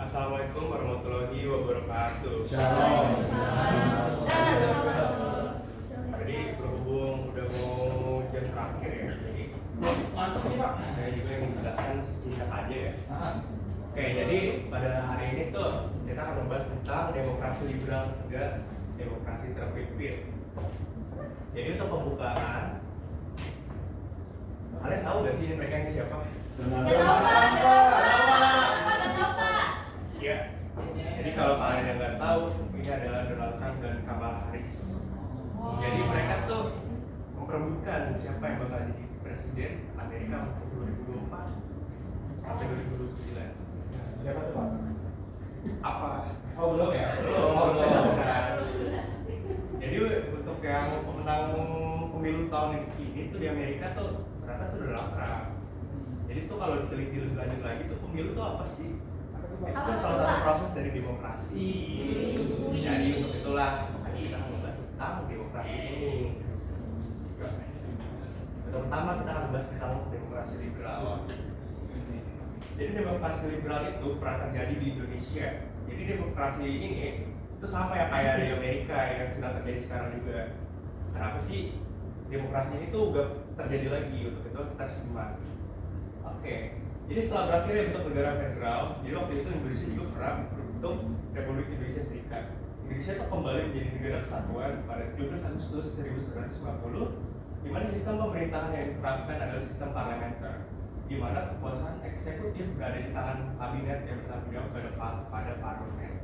Assalamualaikum warahmatullahi wabarakatuh. Shalom. Jadi berhubung udah mau jam terakhir ya, jadi Mantap nih Pak. saya juga yang menjelaskan singkat aja ya. Oke, jadi pada hari ini tuh kita akan membahas tentang demokrasi liberal dan demokrasi terpimpin. Jadi untuk pembukaan, kalian tahu gak sih ini mereka ini siapa? Donald Gak tahu Pak, gak tahu Pak, gak tahu Pak. Ya, jadi kalau kalian yang nggak tahu, ini adalah Donald Trump dan Kamala Harris. Jadi mereka tuh memperebutkan siapa yang bakal jadi presiden Amerika untuk 2024 sampai 2029. Siapa tuh Pak? Apa? Oh belum ya? Belum, saya jelaskan. Jadi untuk yang pemenang pemilu tahun ini tuh di Amerika tuh ternyata tuh Donald Trump. Jadi tuh kalau diteliti lebih lanjut lagi tuh pemilu tuh apa sih? Itu kan salah satu proses dari demokrasi. Jadi untuk itulah makanya kita akan membahas tentang demokrasi ini. Pertama kita akan membahas tentang demokrasi liberal. Jadi demokrasi liberal itu pernah terjadi di Indonesia. Jadi demokrasi ini itu sama ya kayak di Amerika yang sedang terjadi sekarang juga. Kenapa sih demokrasi ini tuh gak terjadi lagi? Untuk itu kita harus simak. Oke. Jadi setelah berakhirnya bentuk negara federal, jadi waktu itu Indonesia juga pernah berbentuk Republik Indonesia Serikat. Indonesia itu kembali menjadi negara kesatuan pada 17 Agustus 1950, di mana sistem pemerintahan yang diterapkan adalah sistem parlementer, di mana kekuasaan eksekutif berada di tangan kabinet yang bertanggung jawab pada parlemen.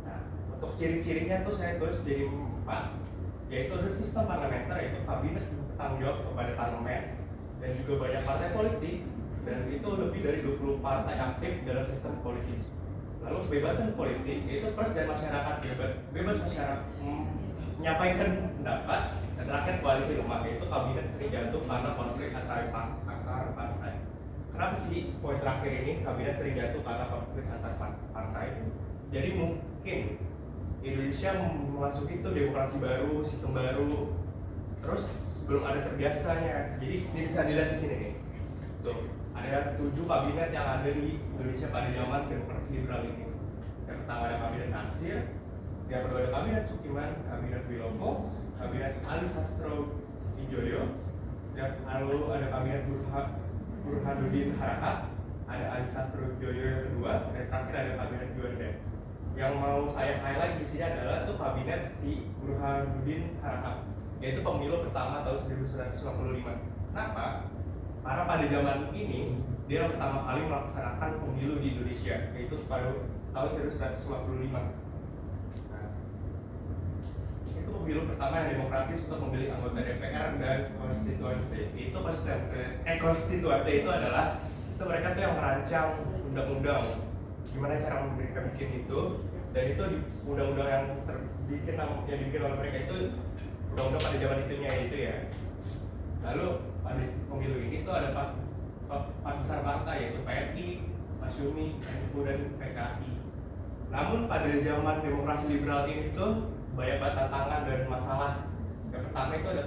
Nah, untuk ciri-cirinya tuh saya tulis jadi 4, yaitu ada sistem parlementer, yaitu kabinet bertanggung jawab kepada parlemen, dan juga banyak partai politik, dan itu lebih dari 20 partai aktif dalam sistem politik. Lalu kebebasan politik, yaitu pers dan masyarakat bebas masyarakat menyampaikan pendapat, dan terakhir koalisi lemah, yaitu kabinet sering jatuh karena konflik antar partai. Kenapa sih poin terakhir ini kabinet sering jatuh karena konflik antar partai? Jadi mungkin Indonesia memasuki itu demokrasi baru, sistem baru, terus belum ada terbiasanya. Jadi ini bisa dilihat di sini nih. Tuh, ada 7 kabinet yang ada di Indonesia pada zaman demokrasi liberal ini. Yang pertama ada kabinet Natsir, yang kedua ada kabinet Sukiman, kabinet Wilopo, kabinet Ali Sastro Widjojo, dan lalu ada kabinet Burhanuddin Harahap, ada Ali Sastro Widjojo yang kedua, dan terakhir ada kabinet Juanda. Yang mau saya highlight di sini adalah tuh kabinet si Burhanuddin Harahap, yaitu pemilu pertama tahun 1955. Kenapa? Karena pada zaman ini dia pertama kali melaksanakan pemilu di Indonesia, yaitu pada tahun 1955. Nah, itu pemilu pertama yang demokratis untuk memilih anggota DPR dan konstituante. Itu konstituante itu adalah itu mereka tuh yang merancang undang-undang, gimana cara mereka bikin itu, dan itu di undang-undang yang dibikin oleh mereka itu undang-undang pada zaman itunya itu ya. Lalu pada pemilu ini tuh ada 4 besar partai, yaitu PNI, Masyumi, NU, dan PKI. Namun pada zaman demokrasi liberal ini tuh banyak tantangan dan masalah. Yang pertama itu ada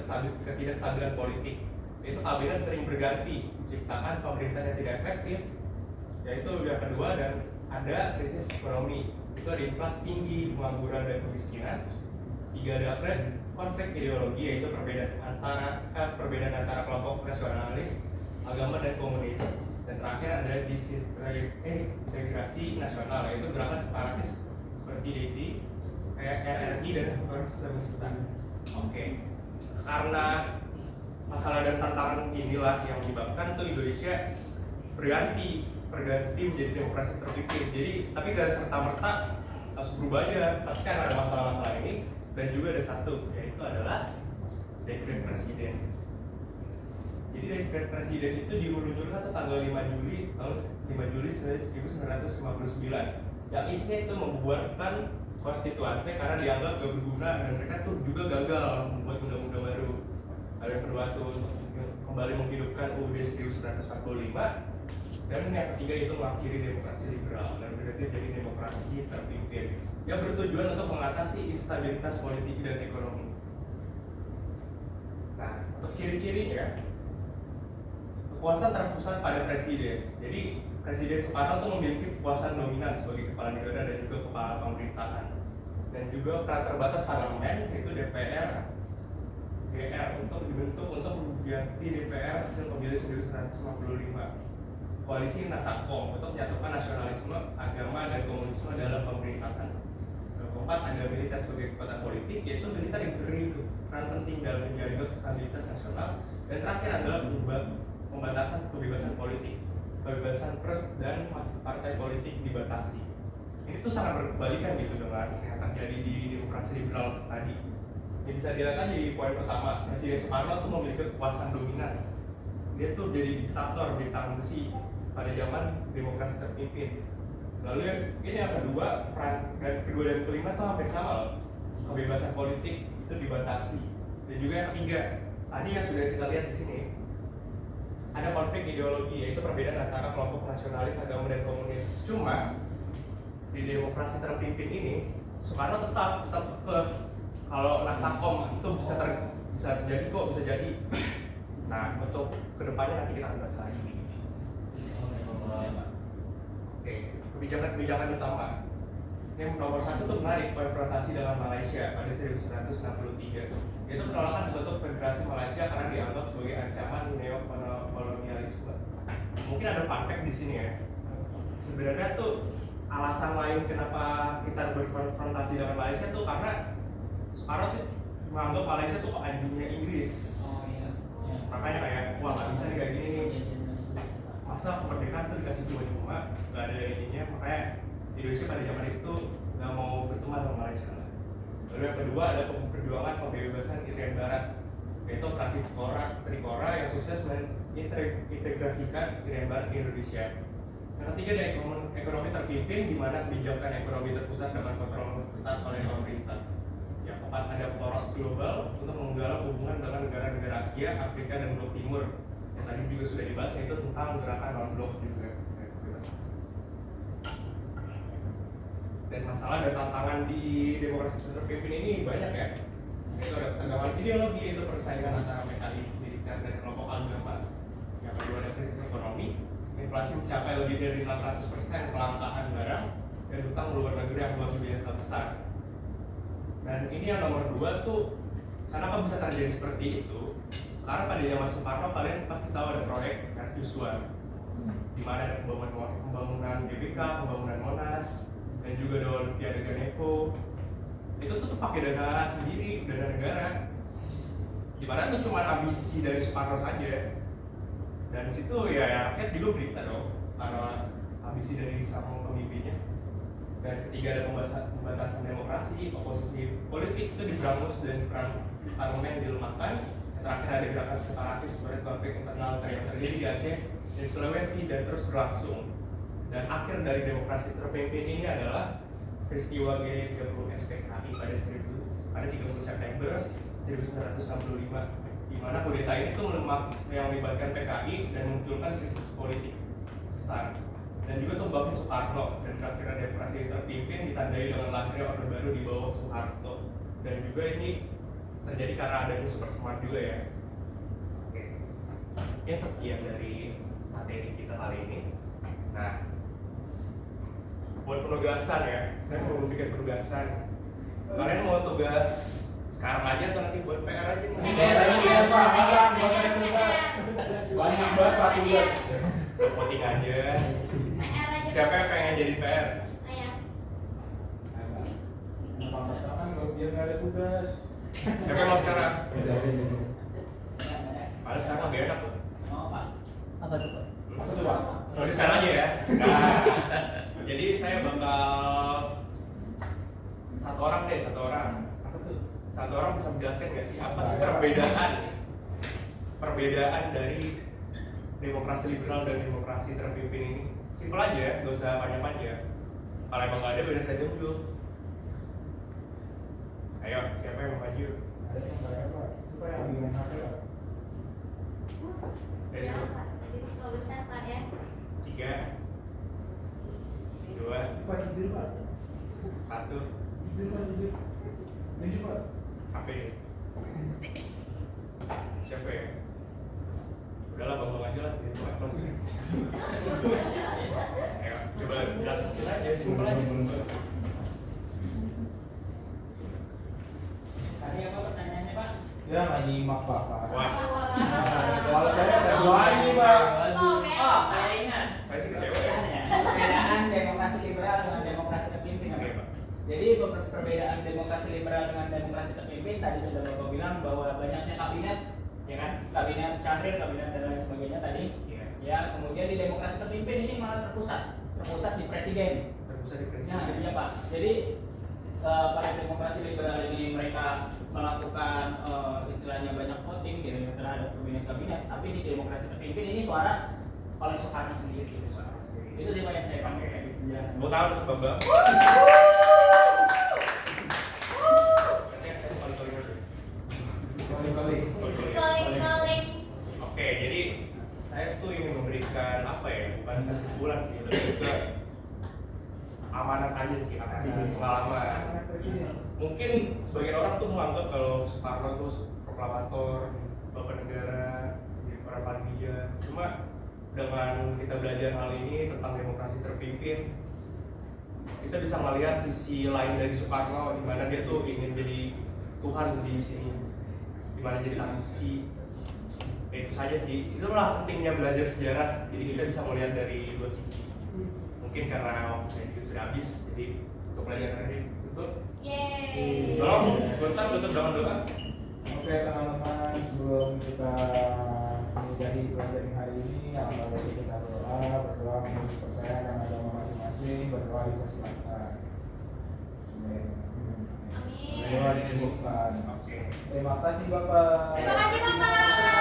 ketidakstabilan politik, yaitu kabinet sering berganti, menciptakan pemerintahan yang tidak efektif. Yaitu yang kedua, dan ada krisis ekonomi, itu ada inflasi tinggi, pengangguran dan kemiskinan. 3 ada konflik ideologi, yaitu perbedaan antara kelompok nasionalis, agama dan komunis. Dan terakhir ada integrasi nasional, yaitu gerakan separatis seperti DIT, RRI dan Semesta. Oke. Karena masalah dan tantangan inilah yang menyebabkan tuh Indonesia berganti menjadi demokrasi terpimpin. Jadi tapi gak serta-merta harus berubah aja, pasti kan ada masalah-masalah ini. Dan juga ada satu, yaitu adalah dekret presiden. Jadi dekret presiden itu diluncurkan tanggal 5 Juli tahun 1959. Yang isinya itu membubarkan konstituante karena dianggap gak berguna, dan mereka tuh juga gagal membuat undang-undang baru. Lalu yang kedua tuh untuk kembali menghidupkan UUD 1945. Dan yang ketiga itu mengakhiri demokrasi liberal dan berarti jadi demokrasi terpimpin yang bertujuan untuk mengatasi instabilitas politik dan ekonomi. Nah, untuk ciri-cirinya, kekuasaan terpusat pada presiden. Jadi Presiden Soekarno tuh memiliki kekuasaan dominan sebagai kepala negara dan juga kepala pemerintahan, dan juga peran terbatas parlemen yaitu DPR GR untuk dibentuk untuk mengganti DPR hasil pemilu 1955. Koalisi Nasakom untuk menyatukan nasionalisme, agama, dan komunisme dalam pemerintahan. Yang keempat, ada militer sebagai kekuatan politik, yaitu militer yang beri peran penting dalam menjaga stabilitas nasional. Dan terakhir adalah pembatasan kebebasan politik, kebebasan pers dan partai politik dibatasi. Ini tuh sangat berbalikan gitu dengan yang terjadi di demokrasi liberal tadi. Ini bisa dilihat di poin pertama, Presiden Soekarno tuh memiliki kekuasaan dominan. Dia tuh jadi diktator di tangan besi pada zaman demokrasi terpimpin. Lalu ini yang kedua, peran dan kedua dan kelima tuh hampir sama loh. Kebebasan politik itu dibatasi. Dan juga yang ketiga, tadi yang sudah kita lihat di sini, ada konflik ideologi, yaitu perbedaan antara kelompok nasionalis, agama, dan komunis. Cuma di demokrasi terpimpin ini, Soekarno tetap ke kalau Nasakom itu bisa jadi kok, bisa jadi. Nah, untuk kedepannya nanti kita akan bahas lagi. Oke, kebijakan utama. Yang nomor satu itu menarik, konfrontasi dengan Malaysia pada 1963. Itu penolakan bentuk Federasi Malaysia karena dianggap sebagai ancaman neokolonialisme. Mungkin ada fun fact di sini ya. Sebenarnya tuh alasan lain kenapa kita berkonfrontasi dengan Malaysia tuh karena Soekarno tuh menganggap Malaysia tuh anjingnya Inggris. Makanya kayak, wah nggak bisa nih kayak gini nih. Masa kemerdekaan tuh dikasih cuma-cuma, nggak ada ininya. Makanya Indonesia pada zaman itu nggak mau berteman sama Malaysia. Lalu yang kedua ada perjuangan pembebasan Irian Barat, yaitu operasi Trikora yang sukses mengintegrasikan Irian Barat ke Indonesia. Yang ketiga ada ekonomi terpimpin, di mana kebijakan ekonomi terpusat dengan kontrol ketat oleh pemerintah. Yang keempat ada poros global untuk menggalak hubungan dengan negara-negara Asia, Afrika, dan Blok Timur. Yang tadi juga sudah dibahas, yaitu tentang gerakan non-blok juga. Dan masalah dan tantangan di demokrasi terpimpin ini banyak ya. Itu ada ketegangan ideologi, itu persaingan antara PKI, militer, dan kelompok agama. Yang kedua ada krisis ekonomi, inflasi mencapai lebih dari 800%, kelangkaan barang, dan hutang luar negeri yang luar biasa besar. Dan ini yang nomor dua tuh, kenapa bisa terjadi seperti itu? Karena pada zaman Soekarno kalian pasti tahu ada proyek Mercusuar, di mana ada pembangunan GBK, pembangunan Monas, dan juga ada Olimpiade Ganevo. Itu tuh pakai dana sendiri, dana negara. Di mana itu cuma ambisi dari Soekarno saja. Dan di situ ya rakyat juga berita dong, karena ambisi dari sang pemimpinnya. Dan ketiga ada pembatasan demokrasi, oposisi politik itu diberangus dan peran parlemen dilemahkan. Yang terakhir ada gerakan separatis seperti konflik internal yang terjadi di Aceh dan Sulawesi dan terus berlangsung. Dan akhir dari demokrasi terpimpin ini adalah peristiwa G30 SPKI pada 30 September 1965, di mana kudeta ini tuh yang melibatkan PKI dan memunculkan krisis politik besar. Dan juga tumbangnya Soekarno, dan terakhir demokrasi terpimpin ditandai dengan lahirnya Orde Baru di bawah Soeharto. Dan juga ini terjadi karena adanya Super Smart juga ya. Oke, ya sekian dari materi kita kali ini. Nah, buat penugasan ya, saya mau bikin penugasan. Kalian mau tugas sekarang aja atau nanti buat PR aja nih? Tugas Pak, masa tugas. Banyak banget Pak tugas. Voting aja. Siapa yang pengen jadi PR? Kan biar nggak ada tugas. Siapa yang mau sekarang? Padahal sekarang lebih enak tuh. Apa tuh, Pak? Apa tuh Pak? Kalau sekarang aja ya. Nah, jadi saya bakal satu orang. Apa tuh? Satu orang bisa menjelaskan nggak sih apa sih perbedaan dari demokrasi liberal dan demokrasi terpimpin ini? Simpel aja, nggak usah panjang-panjang. Kalau emang nggak ada, beda saja dulu. Ayo, siapa yang mau maju? Ada yang bayar Pak. Itu Pak yang dengan HP Pak. Dari Ya, situ. Pak. Di situ kalau besar, Pak ya. 3, 2, Pak tidur Pak. 1. Tidur Pak tidur. Tidur Pak. HP. Siapa ya? Udahlah, bang aja lah. Itu apa sih? Wah, Kalau saya doain nih Pak. Oh, saya ingat. saya sih kecewa ya. Perbedaan demokrasi liberal dengan demokrasi terpimpin. Oke, Pak. Jadi perbedaan demokrasi liberal dengan demokrasi terpimpin tadi sudah Bapak bilang bahwa banyaknya kabinet, ya kan? Kabinet Syahrir, kabinet dan lain sebagainya tadi. Iya. Ya, kemudian di demokrasi terpimpin ini malah terpusat di presiden. Terpusat di Nah, presiden. iya Pak. Jadi pada demokrasi liberal ini mereka melakukan istilahnya banyak voting gitu ya, terhadap kabinet-kabinet, tapi di demokrasi terpimpin ini suara oleh Soekarno sendiri gitu. Itu sih Pak yang saya pakai kayak gitu penjelasan. Mau tahu untuk Bambang? Katanya saya kali-kali dulu. Kali-kali. Calling. Oke, jadi saya tuh ingin memberikan apa ya, bukan kesimpulan sih, lebih ke amanat aja sih, atas pengalaman. Mungkin sebagian orang tuh menganggap kalau Soekarno tuh proklamator, bapak negara, jadi orang paling bijak. Cuma dengan kita belajar hal ini tentang demokrasi terpimpin, kita bisa melihat sisi lain dari Soekarno, di mana dia tuh ingin jadi Tuhan di sini, di mana jadi ambisi. Itu saja sih, itulah pentingnya belajar sejarah. Jadi kita bisa melihat dari dua sisi. Mungkin karena waktunya juga sudah habis, jadi untuk pelajaran ini tutup. Yeay. Tolong, tutup dengan doa. Oke teman-teman, sebelum kita menyudahi pelajaran hari ini, alhamdulillah kita berdoa menurut kepercayaan dan agama masing-masing, berdoa dipersilakan. Berdoa Amin. dicukupkan. Oke. Terima kasih Bapak. Terima kasih Bapak.